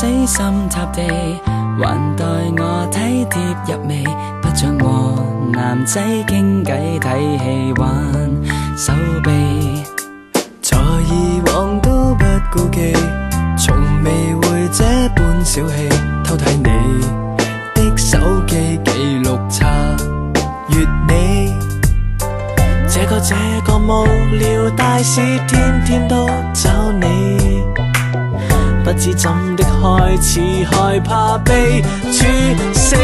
死心塌地，還待我體貼入微，不像和男仔傾偈睇戲玩手臂，在以往都不顧忌，從未會這般小氣，偷睇你的手機記錄查閱你，這個無聊大事，天天都找你，不知怎的開始害怕被處死。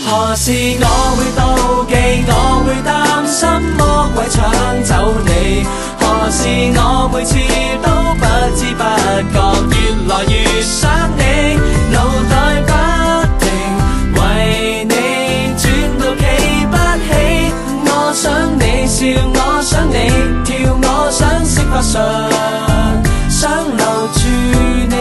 何時我會妒忌，我會擔心魔鬼搶走你，何時我每次都不知不覺越來越想你，腦袋不停為你轉到企不起，我想你笑，我想你跳，我想釋法術，想留住你。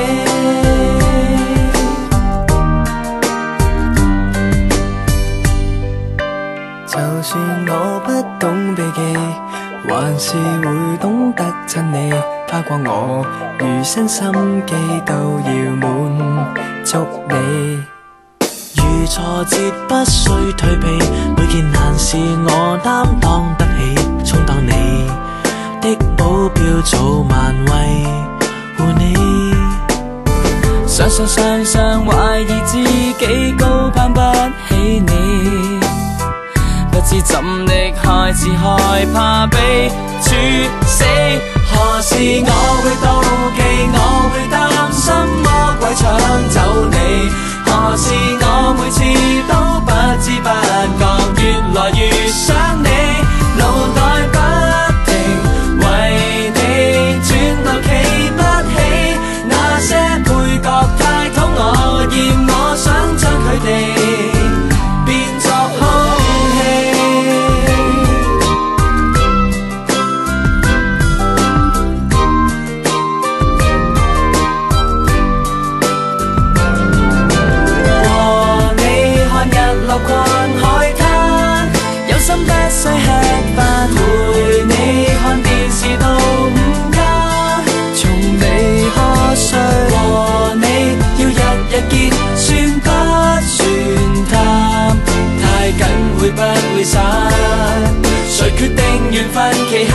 就算我不懂避忌，還是會懂得親你，花過我餘生心機都要滿足你。遇挫折不需退避，每件難事我擔當得起，充當你的保鏢早晚為護你。常懷疑自己高攀不起你，不知怎的開始害怕被處死。何時我會妒忌，我會擔心魔鬼搶走你，何時我每次都不知不覺越來越想你，腦袋不停為你轉到企不起，那些配角太討我厭，我想將佢哋變作空氣。和你看日落逛海灘，有心不需吃飯，陪你看電視到午間，從未瞌睡。和你要日日見，算不算貪？太緊會不會散？誰決定緣分期限？